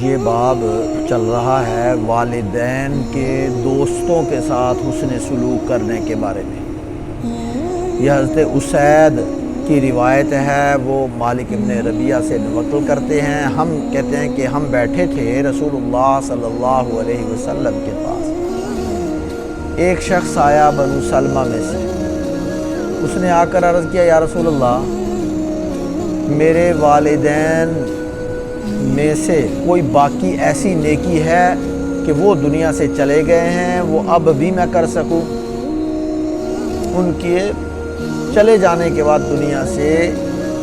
یہ باب چل رہا ہے والدین کے دوستوں کے ساتھ حسن سلوک کرنے کے بارے میں۔ یہ حضرت اسید کی روایت ہے، وہ مالک ابن ربیعہ سے نقل کرتے ہیں۔ ہم کہتے ہیں کہ ہم بیٹھے تھے رسول اللہ صلی اللہ علیہ وسلم کے پاس، ایک شخص آیا بنو سلمہ میں سے، اس نے آ کر عرض کیا یا رسول اللہ، میرے والدین میں سے کوئی باقی ایسی نیکی ہے کہ وہ دنیا سے چلے گئے ہیں، وہ اب بھی میں کر سکوں؟ ان کے چلے جانے کے بعد دنیا سے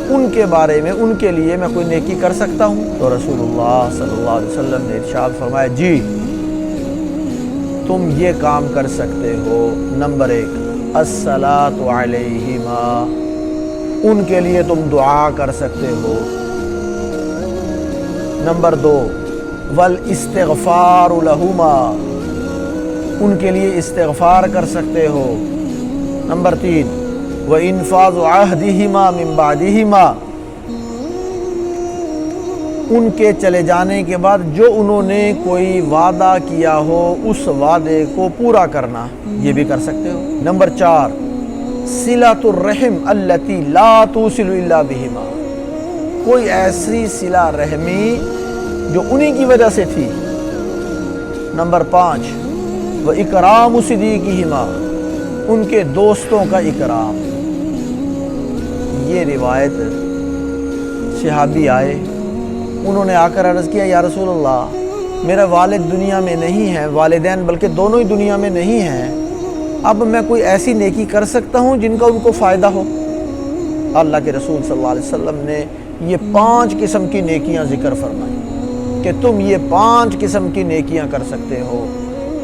ان کے بارے میں، ان کے لیے میں کوئی نیکی کر سکتا ہوں؟ تو رسول اللہ صلی اللہ علیہ وسلم نے ارشاد فرمایا، جی تم یہ کام کر سکتے ہو۔ نمبر 1، الصلاۃ علیہما، ان کے لیے تم دعا کر سکتے ہو۔ نمبر 2، والاستغفار لہما، ان کے لیے استغفار کر سکتے ہو۔ نمبر 3، وانفاذ عہدہما من بعدہما، ان کے چلے جانے کے بعد جو انہوں نے کوئی وعدہ کیا ہو اس وعدے کو پورا کرنا، یہ بھی کر سکتے ہو۔ نمبر 4، صلۃ الرحم التی لا توصل الا بہما، کوئی ایسی صلہ رحمی جو انہی کی وجہ سے تھی۔ نمبر 5، وإکرام صدیقہما، ان کے دوستوں کا اکرام۔ یہ روایت صحابی آئے، انہوں نے آ کر عرض کیا یا رسول اللہ، میرا والد دنیا میں نہیں ہے، والدین بلکہ دونوں ہی دنیا میں نہیں ہیں، اب میں کوئی ایسی نیکی کر سکتا ہوں جن کا ان کو فائدہ ہو؟ اللہ کے رسول صلی اللہ علیہ وسلم نے یہ 5 قسم کی نیکیاں ذکر فرمائی کہ تم یہ 5 قسم کی نیکیاں کر سکتے ہو۔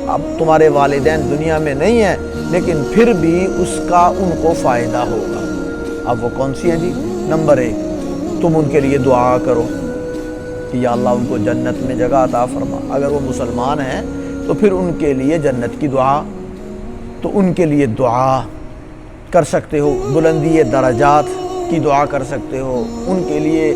اب تمہارے والدین دنیا میں نہیں ہیں لیکن پھر بھی اس کا ان کو فائدہ ہوگا۔ اب وہ کون سی ہیں جی؟ نمبر 1، تم ان کے لیے دعا کرو کہ یا اللہ ان کو جنت میں جگہ عطا فرما۔ اگر وہ مسلمان ہیں تو پھر ان کے لیے جنت کی دعا، تو ان کے لیے دعا کر سکتے ہو، بلندی درجات کی دعا کر سکتے ہو ان کے لیے،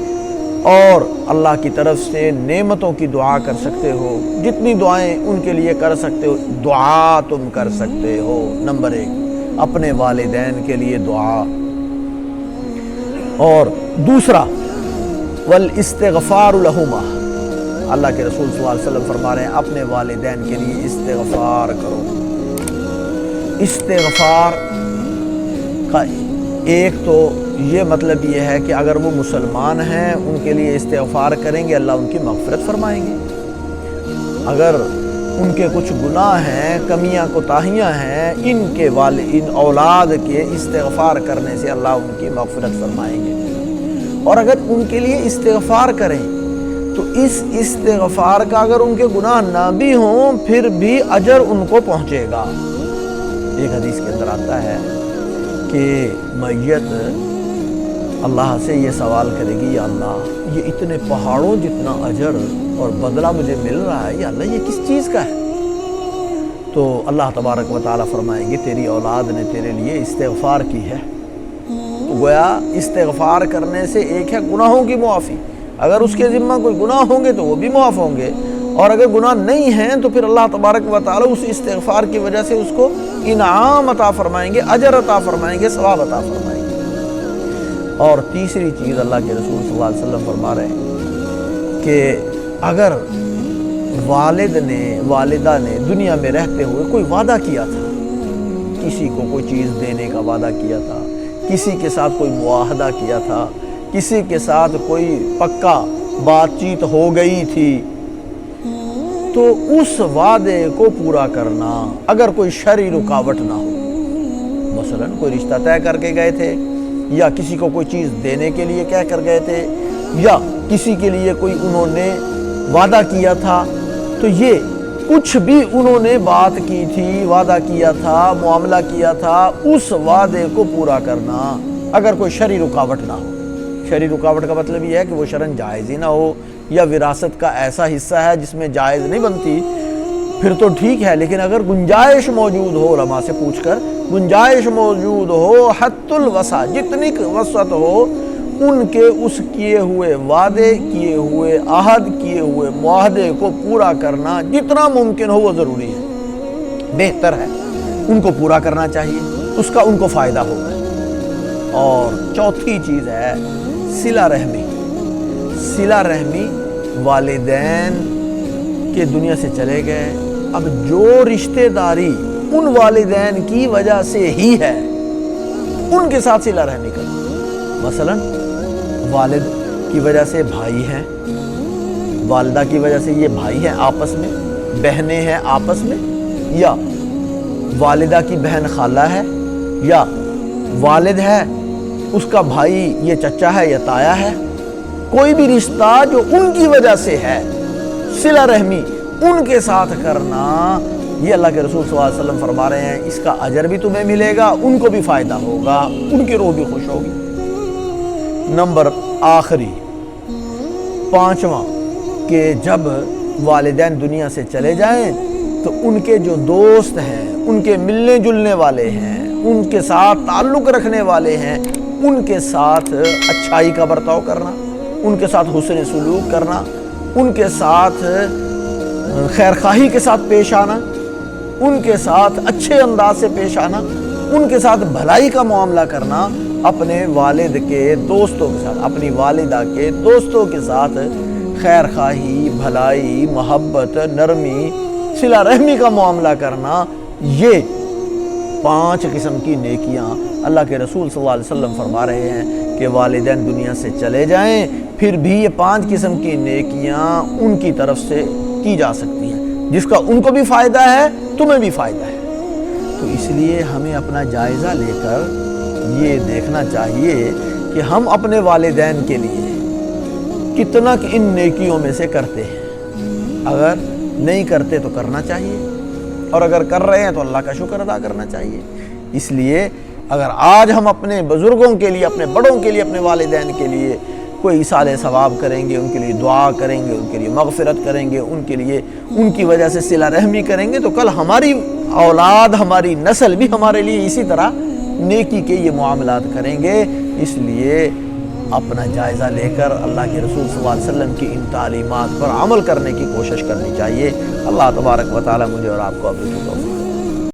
اور اللہ کی طرف سے نعمتوں کی دعا کر سکتے ہو، جتنی دعائیں ان کے لیے کر سکتے ہو دعا تم کر سکتے ہو۔ نمبر 1، اپنے والدین کے لیے دعا۔ اور دوسرا، والاستغفار لہما، اللہ کے رسول صلی اللہ علیہ وسلم فرما رہے ہیں اپنے والدین کے لیے استغفار کرو۔ استغفار کا ایک تو یہ مطلب یہ ہے کہ اگر وہ مسلمان ہیں ان کے لیے استغفار کریں گے، اللہ ان کی مغفرت فرمائیں گے۔ اگر ان کے کچھ گناہ ہیں، کمیاں کوتاہیاں ہیں، ان اولاد کے استغفار کرنے سے اللہ ان کی مغفرت فرمائیں گے۔ اور اگر ان کے لیے استغفار کریں تو اس استغفار کا اگر ان کے گناہ نہ بھی ہوں پھر بھی اجر ان کو پہنچے گا۔ ایک حدیث کے اندر آتا ہے کہ میت اللہ سے یہ سوال کرے گی، یا اللہ یہ اتنے پہاڑوں جتنا اجر اور بدلہ مجھے مل رہا ہے، یا اللہ یہ کس چیز کا ہے؟ تو اللہ تبارک و تعالیٰ فرمائیں گے تیری اولاد نے تیرے لیے استغفار کی ہے۔ تو گویا استغفار کرنے سے ایک ہے گناہوں کی معافی، اگر اس کے ذمہ کوئی گناہ ہوں گے تو وہ بھی معاف ہوں گے، اور اگر گناہ نہیں ہیں تو پھر اللہ تبارک و تعالیٰ اس استغفار کی وجہ سے اس کو انعام عطا فرمائیں گے، اجر عطا فرمائیں گے، ثواب عطا فرمائیں گے۔ اور تیسری چیز اللہ کے رسول صلی اللہ علیہ وسلم فرما رہے ہیں کہ اگر والدہ نے دنیا میں رہتے ہوئے کوئی وعدہ کیا تھا، کسی کو کوئی چیز دینے کا وعدہ کیا تھا، کسی کے ساتھ کوئی معاہدہ کیا تھا، کسی کے ساتھ کوئی پکا بات چیت ہو گئی تھی، تو اس وعدے کو پورا کرنا، اگر کوئی شرعی رکاوٹ نہ ہو، مثلا کوئی رشتہ طے کر کے گئے تھے، یا کسی کو کوئی چیز دینے کے لیے کہہ کر گئے تھے، یا کسی کے لیے کوئی انہوں نے وعدہ کیا تھا، تو یہ کچھ بھی انہوں نے بات کی تھی، وعدہ کیا تھا، معاملہ کیا تھا، اس وعدے کو پورا کرنا اگر کوئی شرعی رکاوٹ نہ ہو۔ شرعی رکاوٹ کا مطلب یہ ہے کہ وہ شرعاً جائز ہی نہ ہو، یا وراثت کا ایسا حصہ ہے جس میں جائز نہیں بنتی، پھر تو ٹھیک ہے، لیکن اگر گنجائش موجود ہو، علماء سے پوچھ کر گنجائش موجود ہو، حد الوسع، جتنی وسعت ہو ان کے اس کیے ہوئے وعدے، کیے ہوئے عہد، کیے ہوئے معاہدے کو پورا کرنا جتنا ممکن ہو وہ ضروری ہے، بہتر ہے، ان کو پورا کرنا چاہیے، اس کا ان کو فائدہ ہوگا۔ اور چوتھی چیز ہے صلہ رحمی۔ صلہ رحمی، والدین کے دنیا سے چلے گئے، اب جو رشتہ داری ان والدین کی وجہ سے ہی ہے ان کے ساتھ صلہ رحمی کرنا۔ مثلا والد کی وجہ سے بھائی ہیں، والدہ کی وجہ سے یہ بھائی ہیں آپس میں، بہنیں ہیں آپس میں، یا والدہ کی بہن خالہ ہے، یا والد ہے اس کا بھائی یہ چچا ہے یا تایا ہے، کوئی بھی رشتہ جو ان کی وجہ سے ہے، صلہ رحمی ان کے ساتھ کرنا، یہ اللہ کے رسول صلی اللہ علیہ وسلم فرما رہے ہیں اس کا اجر بھی تمہیں ملے گا، ان کو بھی فائدہ ہوگا، ان کی روح بھی خوش ہوگی۔ نمبر آخری، پانچواں، کہ جب والدین دنیا سے چلے جائیں تو ان کے جو دوست ہیں، ان کے ملنے جلنے والے ہیں، ان کے ساتھ تعلق رکھنے والے ہیں، ان کے ساتھ اچھائی کا برتاؤ کرنا، ان کے ساتھ حسن سلوک کرنا، ان کے ساتھ خیرخواہی کے ساتھ پیش آنا، ان کے ساتھ اچھے انداز سے پیش آنا، ان کے ساتھ بھلائی کا معاملہ کرنا، اپنے والد کے دوستوں کے ساتھ، اپنی والدہ کے دوستوں کے ساتھ خیرخواہی، بھلائی، محبت، نرمی، صلہ رحمی کا معاملہ کرنا، یہ 5 قسم کی نیکیاں اللہ کے رسول صلی اللہ علیہ وسلم فرما رہے ہیں کہ والدین دنیا سے چلے جائیں پھر بھی یہ 5 قسم کی نیکیاں ان کی طرف سے کی جا سکتی ہیں، جس کا ان کو بھی فائدہ ہے، تمہیں بھی فائدہ ہے۔ تو اس لیے ہمیں اپنا جائزہ لے کر یہ دیکھنا چاہیے کہ ہم اپنے والدین کے لیے کتنا ان نیکیوں میں سے کرتے ہیں۔ اگر نہیں کرتے تو کرنا چاہیے، اور اگر کر رہے ہیں تو اللہ کا شکر ادا کرنا چاہیے۔ اس لیے اگر آج ہم اپنے بزرگوں کے لیے، اپنے بڑوں کے لیے، اپنے والدین کے لیے کوئی ایصال ثواب کریں گے، ان کے لیے دعا کریں گے، ان کے لیے مغفرت کریں گے، ان کے لیے ان کی وجہ سے صلہ رحمی کریں گے، تو کل ہماری اولاد، ہماری نسل بھی ہمارے لیے اسی طرح نیکی کے یہ معاملات کریں گے۔ اس لیے اپنا جائزہ لے کر اللہ کے رسول صلی اللہ علیہ وسلم کی ان تعلیمات پر عمل کرنے کی کوشش کرنی چاہیے۔ اللہ تبارک و تعالی مجھے اور آپ کو عطا فرمائے۔